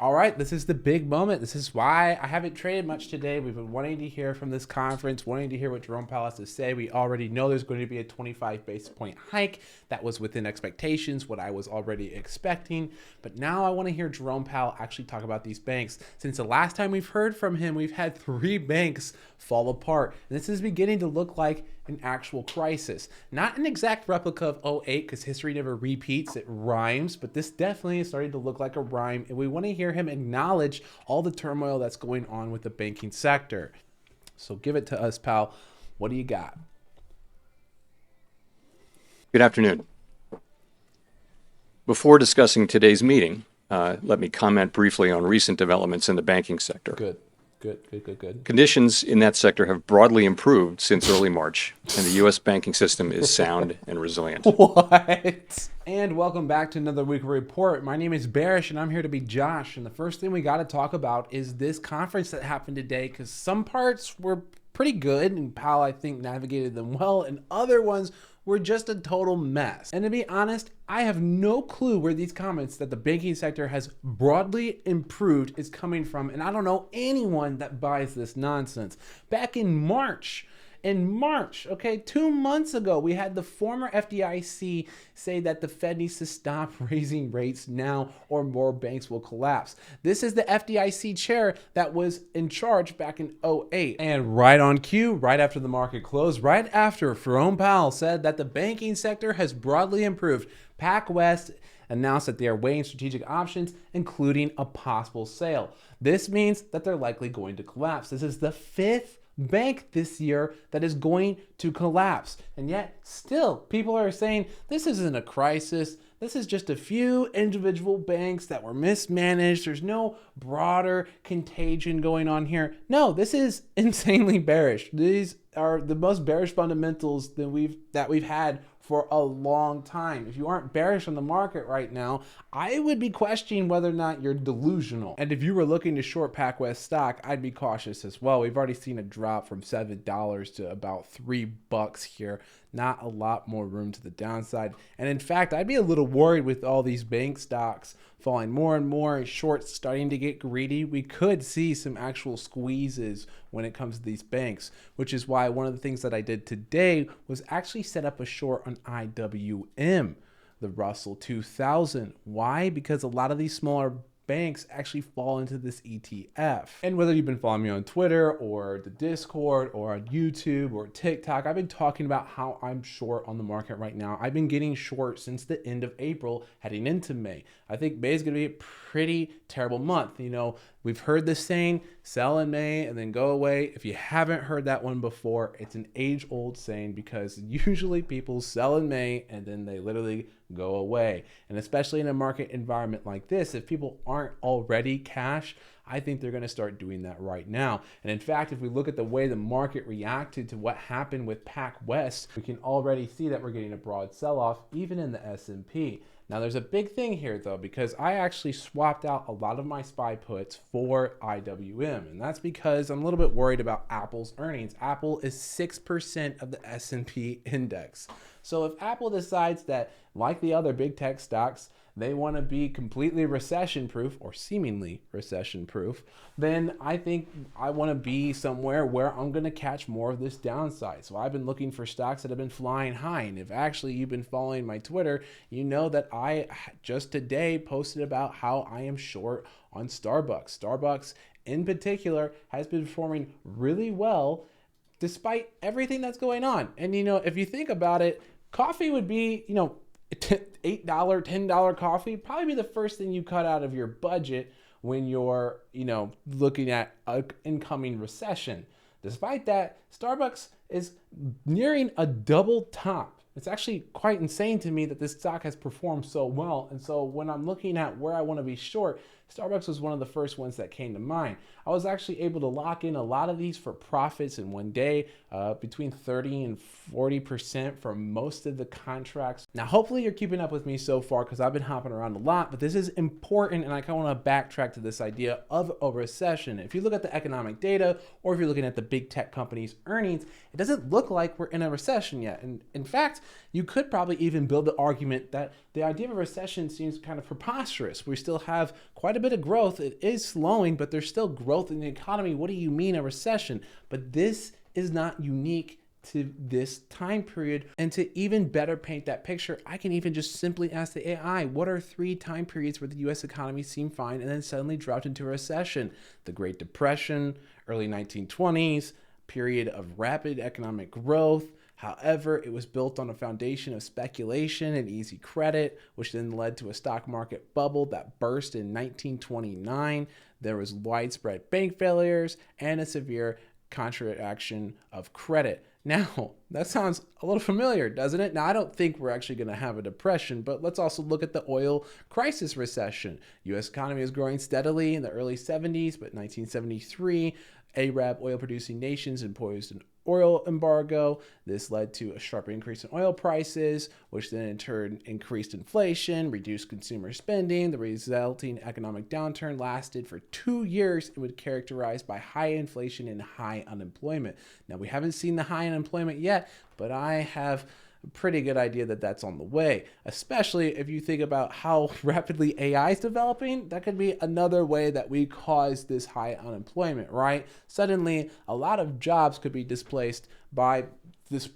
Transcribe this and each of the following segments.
All right, this is the big moment. This is why I haven't traded much today. We've been wanting to hear from this conference, wanting to hear what Jerome Powell has to say. We already know there's going to be a 25 basis point hike. That was within expectations, what I was already expecting. But now I want to hear Jerome Powell actually talk about these banks. Since the last time we've heard from him, we've had 3 banks fall apart. And this is beginning to look like an actual crisis. Not an exact replica of '08, because history never repeats, it rhymes, but this definitely is starting to look like a rhyme, and we want to hear him acknowledge all the turmoil that's going on with the banking sector. So give it to us, pal. What do you got? Good afternoon. Before discussing today's meeting, let me comment briefly on recent developments in the banking sector. Good. Conditions in that sector have broadly improved since early March, and the U.S. banking system is sound and resilient. What? And welcome back to another weekly report. My name is Barish, and I'm here to be Josh. And the first thing we got to talk about is this conference that happened today, because some parts were pretty good, and Powell, I think, navigated them well, and other ones were just a total mess. And to be honest, I have no clue where these comments that the banking sector has broadly improved is coming from, and I don't know anyone that buys this nonsense. Back in March, okay, 2 months ago, we had the former FDIC say that the Fed needs to stop raising rates now or more banks will collapse. This is the FDIC chair that was in charge back in '08. And right on cue, right after the market closed, right after Jerome Powell said that the banking sector has broadly improved, PacWest announced that they are weighing strategic options, including a possible sale. This means that they're likely going to collapse. This is the 5th bank this year that is going to collapse. And yet still people are saying this isn't a crisis. This is just a few individual banks that were mismanaged. There's no broader contagion going on here. No, this is insanely bearish. These are the most bearish fundamentals that we've had for a long time. If you aren't bearish on the market right now, I would be questioning whether or not you're delusional. And if you were looking to short PacWest stock, I'd be cautious as well. We've already seen a drop from $7 to about $3 here. Not a lot more room to the downside. And in fact, I'd be a little worried with all these bank stocks falling more and more, shorts starting to get greedy. We could see some actual squeezes when it comes to these banks, which is why one of the things that I did today was actually set up a short on IWM, the Russell 2000. Why? Because a lot of these smaller banks actually fall into this ETF. And whether you've been following me on Twitter or the Discord or on YouTube or TikTok, I've been talking about how I'm short on the market right now. I've been getting short since the end of April heading into May. I think May is going to be a pretty terrible month. You know, we've heard this saying, sell in May and then go away. If you haven't heard that one before, it's an age-old saying because usually people sell in May and then they literally go away. And especially in a market environment like this, if people aren't already cash, I think they're going to start doing that right now. And in fact, if we look at the way the market reacted to what happened with PacWest, we can already see that we're getting a broad sell-off even in the S&P. Now, there's a big thing here, though, because I actually swapped out a lot of my SPY puts for IWM, and that's because I'm a little bit worried about Apple's earnings. Apple is 6% of the S&P index. So if Apple decides that, like the other big tech stocks, they want to be completely recession-proof or seemingly recession-proof, then I think I want to be somewhere where I'm going to catch more of this downside. So I've been looking for stocks that have been flying high. And if actually you've been following my Twitter, you know that I just today posted about how I am short on Starbucks. Starbucks in particular has been performing really well despite everything that's going on. And, you know, if you think about it, coffee would be, you know, $8, $10 coffee, probably be the first thing you cut out of your budget when you're, you know, looking at an incoming recession. Despite that, Starbucks is nearing a double top. It's actually quite insane to me that this stock has performed so well. And so when I'm looking at where I want to be short, Starbucks was one of the first ones that came to mind. I was actually able to lock in a lot of these for profits in one day, between 30 and 40% for most of the contracts. Now, hopefully you're keeping up with me so far because I've been hopping around a lot, but this is important and I kind of want to backtrack to this idea of a recession. If you look at the economic data or if you're looking at the big tech companies' earnings, it doesn't look like we're in a recession yet. And in fact, you could probably even build the argument that the idea of a recession seems kind of preposterous. We still have quite a a bit of growth. It is slowing, but there's still growth in the economy. What do you mean a recession? But this is not unique to this time period. And to even better paint that picture, I can even just simply ask the AI, what are 3 time periods where the US economy seemed fine and then suddenly dropped into a recession? The Great Depression, early 1920s, period of rapid economic growth. However, it was built on a foundation of speculation and easy credit, which then led to a stock market bubble that burst in 1929. There was widespread bank failures and a severe contraction of credit. Now, that sounds a little familiar, doesn't it? Now, I don't think we're actually going to have a depression, but let's also look at the oil crisis recession. U.S. economy was growing steadily in the early 70s, but 1973, Arab oil-producing nations imposed an oil embargo. This led to a sharp increase in oil prices, which then in turn increased inflation, reduced consumer spending. The resulting economic downturn lasted for 2 years and was characterized by high inflation and high unemployment. Now, we haven't seen the high unemployment yet, but I have a pretty good idea that that's on the way, especially if you think about how rapidly AI is developing. That could be another way that we cause this high unemployment, right? Suddenly, a lot of jobs could be displaced by this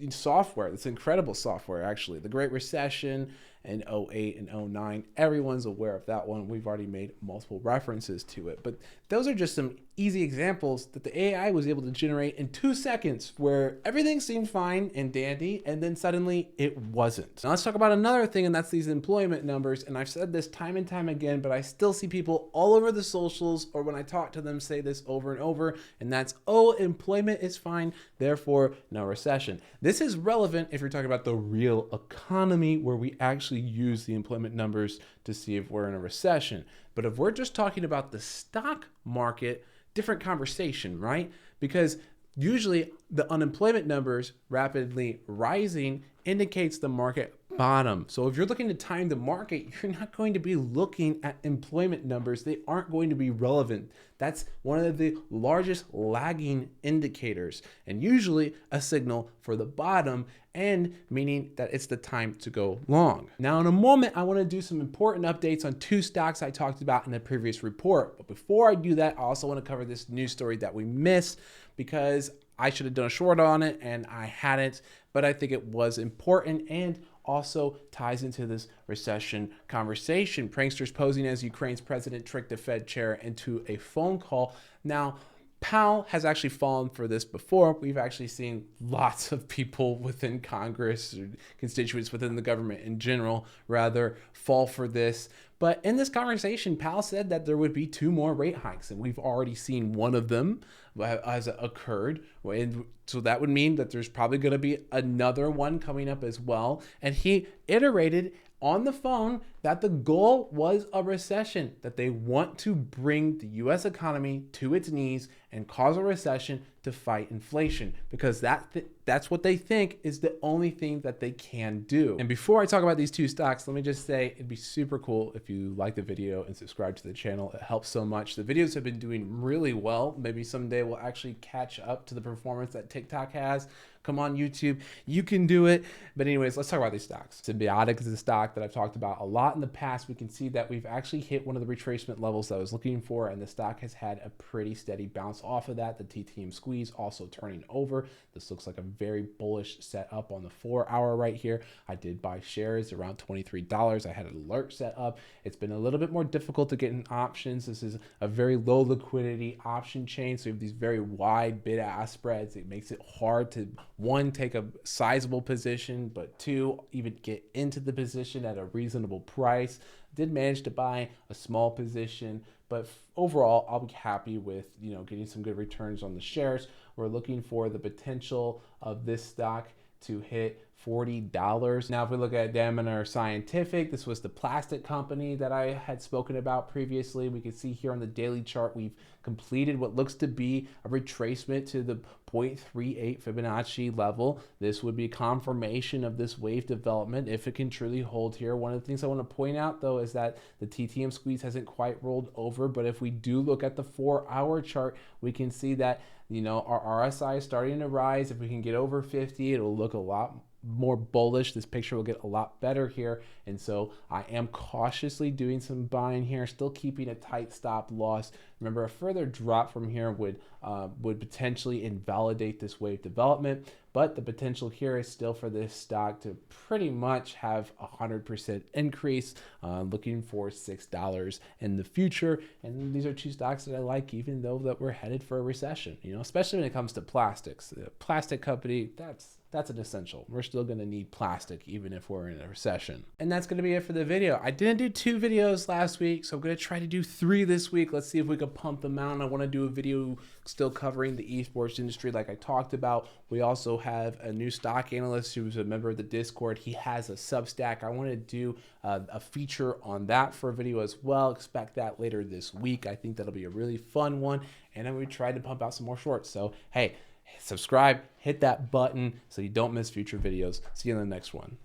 software, this incredible software, actually. The Great Recession in 08 and 09, everyone's aware of that one. We've already made multiple references to it. But those are just some easy examples that the AI was able to generate in 2 seconds where everything seemed fine and dandy, and then suddenly it wasn't. Now let's talk about another thing, and that's these employment numbers. And I've said this time and time again, but I still see people all over the socials or when I talk to them say this over and over, and that's, oh, employment is fine, therefore no recession. This is relevant if you're talking about the real economy where we actually use the employment numbers to see if we're in a recession. But if we're just talking about the stock market, different conversation, right? Because usually the unemployment numbers rapidly rising indicates the market bottom. So if you're looking to time the market, you're not going to be looking at employment numbers. They aren't going to be relevant. That's one of the largest lagging indicators and usually a signal for the bottom, and meaning that it's the time to go long. Now, in a moment, I want to do some important updates on 2 stocks I talked about in the previous report. But before I do that, I also want to cover this news story that we missed because I should have done a short on it and I hadn't, but I think it was important and also ties into this recession conversation. Pranksters posing as Ukraine's president tricked the Fed chair into a phone call. Now, Powell has actually fallen for this before. We've actually seen lots of people within Congress, or constituents within the government in general, rather fall for this. But in this conversation, Powell said that there would be 2 more rate hikes, and we've already seen one of them has occurred. And so that would mean that there's probably going to be another one coming up as well. And he iterated on the phone that the goal was a recession, that they want to bring the U.S. economy to its knees and cause a recession to fight inflation, because that's what they think is the only thing that they can do. And before I talk about these 2 stocks, let me just say it'd be super cool if you like the video and subscribe to the channel. It helps so much. The videos have been doing really well. Maybe someday we'll actually catch up to the performance that TikTok has. Come on, YouTube, you can do it. But anyways, let's talk about these stocks. Symbiotic is a stock that I've talked about a lot in the past. We can see that we've actually hit one of the retracement levels that I was looking for, and the stock has had a pretty steady bounce off of that. The TTM squeeze also turning over. This looks like a very bullish setup on the 4-hour right here. I did buy shares around $23. I had an alert set up. It's been a little bit more difficult to get in options. This is a very low liquidity option chain, so you have these very wide bid-ask spreads. It makes it hard to, 1, take a sizable position, but 2, even get into the position at a reasonable price. Did manage to buy a small position, but overall, I'll be happy with, getting some good returns on the shares. We're looking for the potential of this stock to hit $40. Now, if we look at Daminar Scientific, this was the plastic company that I had spoken about previously. We can see here on the daily chart, we've completed what looks to be a retracement to the 0.38 Fibonacci level. This would be confirmation of this wave development if it can truly hold here. One of the things I want to point out, though, is that the TTM squeeze hasn't quite rolled over, but if we do look at the 4-hour chart, we can see that our RSI is starting to rise. If we can get over 50, it'll look a lot more bullish. This picture will get a lot better here. And so I am cautiously doing some buying here, still keeping a tight stop loss. Remember, a further drop from here would potentially invalidate this wave development, but the potential here is still for this stock to pretty much have a 100% increase, looking for $6 in the future. And these are two stocks that I like, even though that we're headed for a recession, especially when it comes to plastics. The plastic company, that's an essential. We're still going to need plastic even if we're in a recession. And that's going to be it for the video. I didn't do 2 videos last week, so I'm going to try to do 3 this week. Let's see if we can pump them out. And I want to do a video still covering the esports industry like I talked about. We also have a new stock analyst who's a member of the Discord. He has a Substack. I want to do a feature on that for a video as well. Expect that later this week. I think that'll be a really fun one. And then we tried to pump out some more shorts. So, hey, subscribe, hit that button so you don't miss future videos. See you in the next one.